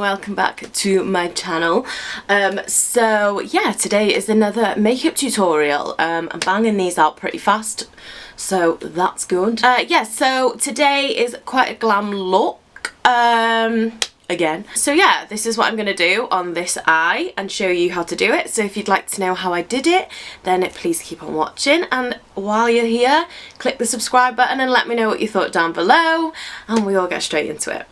welcome back to my channel. So yeah, today is another makeup tutorial. I'm banging these out pretty fast, so that's good. Yeah, so today is quite a glam look again. So yeah, this is what I'm gonna do on this eye and show you how to do it. So if you'd like to know how I did it, then please keep on watching, and while you're here, click the subscribe button and let me know what you thought down below, and we all get straight into it.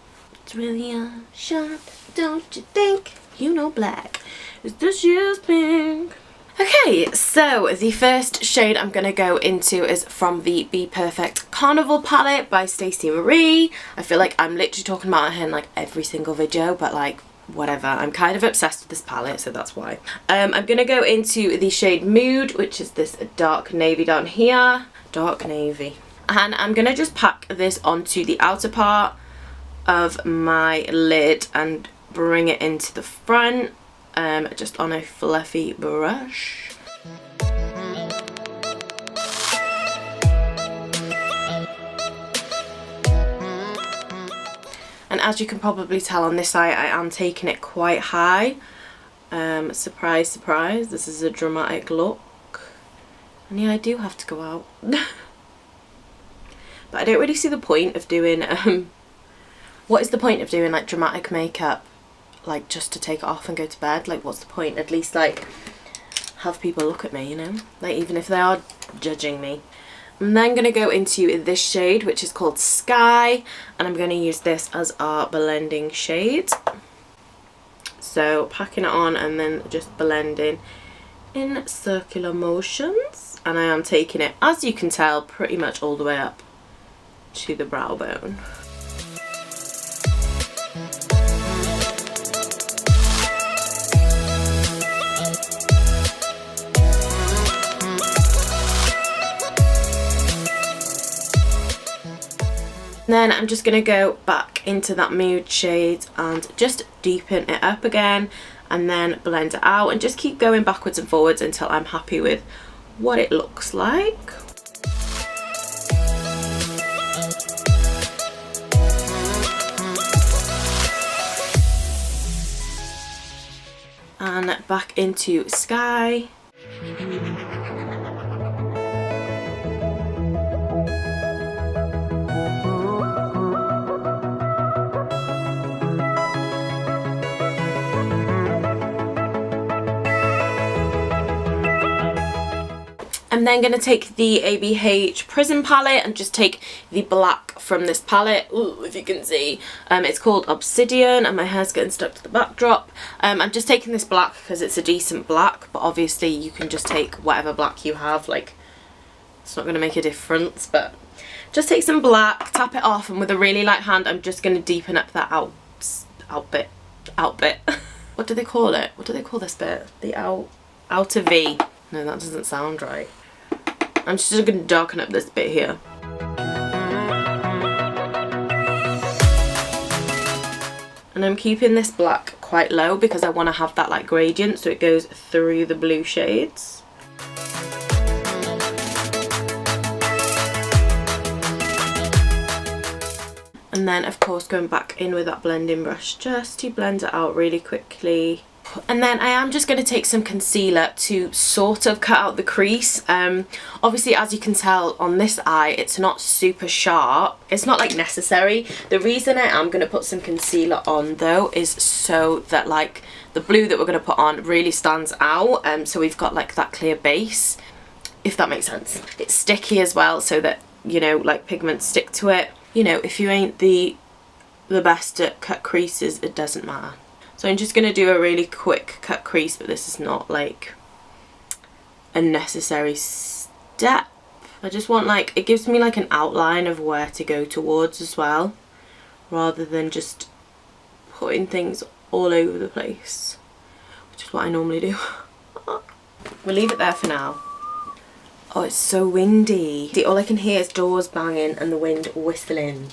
It's really sharp, don't you think? You know black is this year's pink. Okay, so the first shade I'm going to go into is from the Be Perfect Carnival palette by Stacey Marie. I feel like I'm literally talking about her in like every single video, but like whatever. I'm kind of obsessed with this palette, so that's why. I'm going to go into the shade Mood, which is this dark navy down here. Dark navy. And I'm going to just pack this onto the outer part of my lid and bring it into the front, just on a fluffy brush. And as you can probably tell on this eye, I am taking it quite high. Surprise, surprise, this is a dramatic look. And yeah, I do have to go out. But I don't really see the point of doing what is the point of doing like dramatic makeup, like just to take it off and go to bed? Like, what's the point? At least like have people look at me, you know, like even if they are judging me. I'm then going to go into this shade, which is called Sky, and I'm going to use this as our blending shade. So packing it on and then just blending in circular motions, and I am taking it, as you can tell, pretty much all the way up to the brow bone. Then I'm just going to go back into that Mood shade and just deepen it up again, and then blend it out and just keep going backwards and forwards until I'm happy with what it looks like. And back into Sky. I'm then going to take the ABH Prism palette and just take the black from this palette. Ooh, if you can see, it's called Obsidian, and my hair's getting stuck to the backdrop. I'm just taking this black because it's a decent black, but obviously you can just take whatever black you have, like it's not going to make a difference, but just take some black, tap it off, and with a really light hand I'm just going to deepen up that outbit. What do they call it? What do they call this bit? The outer V. No, that doesn't sound right. I'm just going to darken up this bit here. And I'm keeping this black quite low because I want to have that like gradient so it goes through the blue shades. And then of course going back in with that blending brush just to blend it out really quickly. And then I am just going to take some concealer to sort of cut out the crease. Obviously, as you can tell on this eye, it's not super sharp. It's not like necessary. The reason I am going to put some concealer on though is so that like the blue that we're going to put on really stands out. So we've got like that clear base, if that makes sense. It's sticky as well, so that, you know, like pigments stick to it. You know, if you ain't the best at cut creases, it doesn't matter. So I'm just going to do a really quick cut crease, but this is not like a necessary step. I just want like, it gives me like an outline of where to go towards as well, rather than just putting things all over the place, which is what I normally do. We'll leave it there for now. Oh, it's so windy. All I can hear is doors banging and the wind whistling.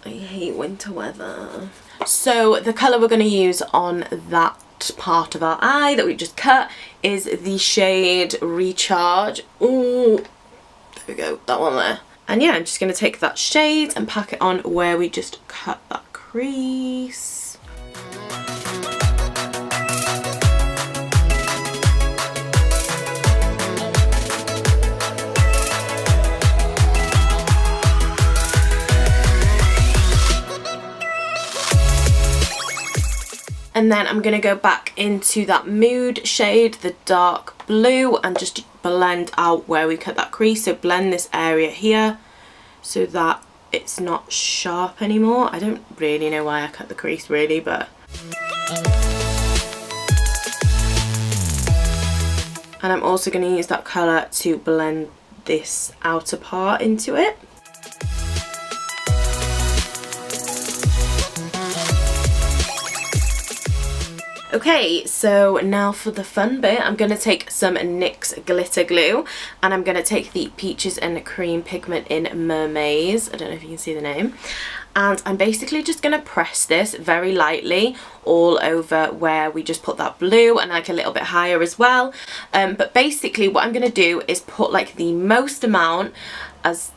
I hate winter weather. So the colour we're going to use on that part of our eye that we just cut is the shade Recharge. Ooh, there we go, that one there. And yeah, I'm just going to take that shade and pack it on where we just cut that crease. And then I'm going to go back into that Mood shade, the dark blue, and just blend out where we cut that crease. So blend this area here so that it's not sharp anymore. I don't really know why I cut the crease really, but... And I'm also going to use that colour to blend this outer part into it. Okay, so now for the fun bit, I'm going to take some NYX glitter glue, and I'm going to take the Peaches and Cream pigment in Mermaids. I don't know if you can see the name. And I'm basically just going to press this very lightly all over where we just put that blue, and like a little bit higher as well. But basically what I'm going to do is put like the most amount as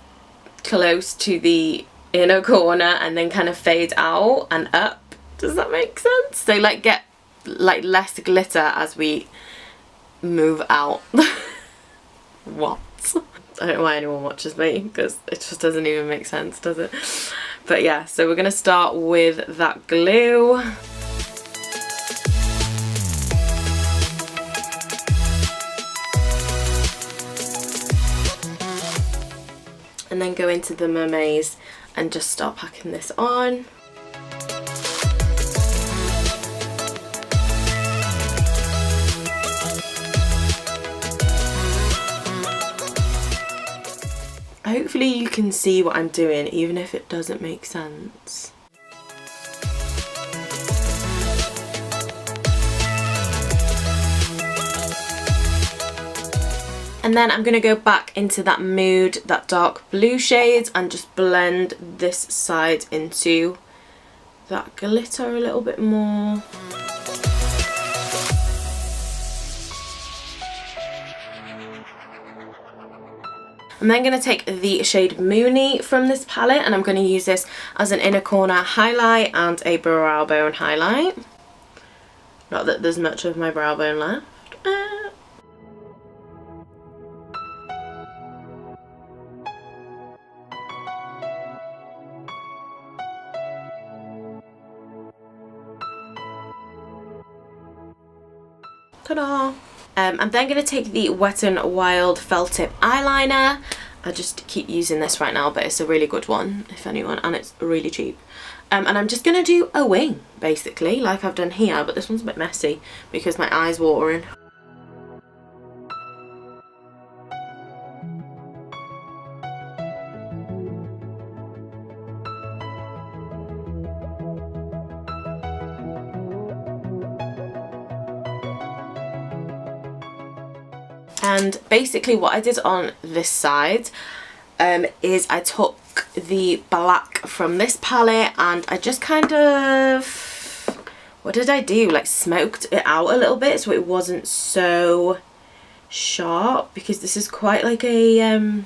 close to the inner corner and then kind of fade out and up. Does that make sense? So like get like less glitter as we move out. What? I don't know why anyone watches me, because it just doesn't even make sense, does it? But yeah, so we're going to start with that glue. And then go into the Mermaids and just start packing this on. Hopefully you can see what I'm doing, even if it doesn't make sense. And then I'm going to go back into that Mood, that dark blue shade, and just blend this side into that glitter a little bit more. I'm then going to take the shade Moony from this palette, and I'm going to use this as an inner corner highlight and a brow bone highlight. Not that there's much of my brow bone left. Ta-da! I'm then going to take the Wet n Wild felt tip eyeliner. I just keep using this right now, but it's a really good one, if anyone, and it's really cheap. And I'm just going to do a wing, basically, like I've done here, but this one's a bit messy because my eye's watering. And basically what I did on this side is I took the black from this palette and I just kind of, what did I do? Like smoked it out a little bit so it wasn't so sharp, because this is quite like a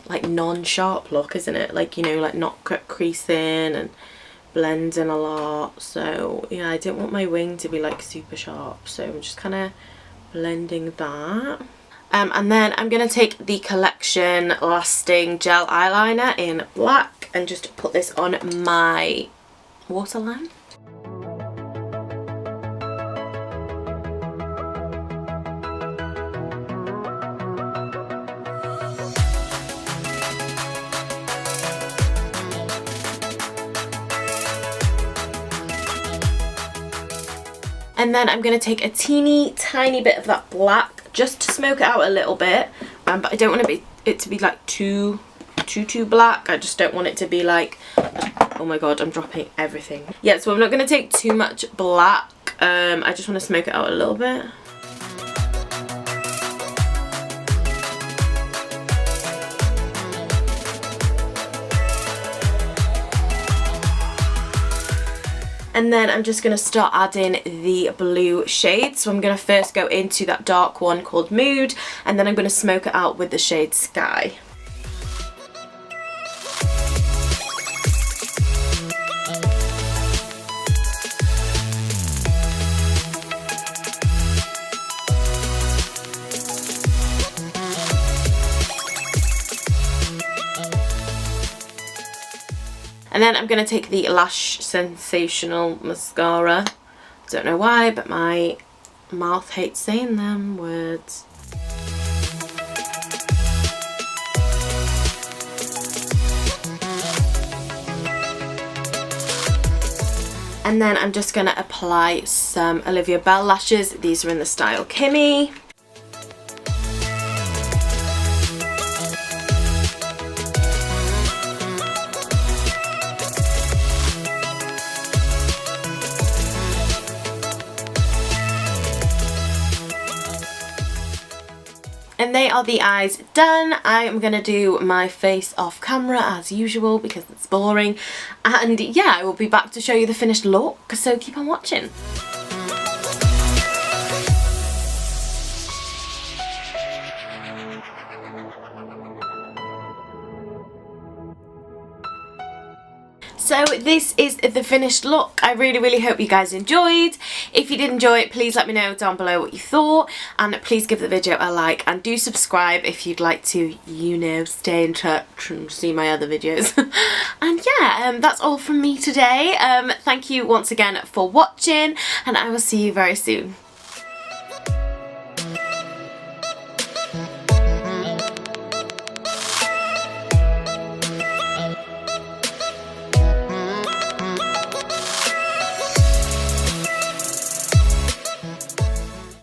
like non-sharp look, isn't it? Like, you know, like not creasing and blending a lot. So yeah, I didn't want my wing to be like super sharp, so I'm just kind of blending that. And then I'm going to take the Collection Lasting Gel Eyeliner in black and just put this on my waterline. And then I'm going to take a teeny tiny bit of that black just to smoke it out a little bit, but I don't want it to be like too black. I just don't want it to be like, oh my god, I'm dropping everything. Yeah, so I'm not going to take too much black. I just want to smoke it out a little bit. And then I'm just going to start adding the blue shade. So I'm going to first go into that dark one called Mood, and then I'm going to smoke it out with the shade Sky. then I'm going to take the Lash Sensational Mascara. Don't know why, but my mouth hates saying them words. And then I'm just going to apply some Olivia Bell lashes. These are in the style Kimmy. And they are the eyes done. I am going to do my face off camera as usual because it's boring. And yeah, I will be back to show you the finished look, so keep on watching. So this is the finished look. I really hope you guys enjoyed. If you did enjoy it, please let me know down below what you thought, and please give the video a like and do subscribe if you'd like to, you know, stay in touch and see my other videos. And yeah, that's all from me today. Thank you once again for watching, and I will see you very soon.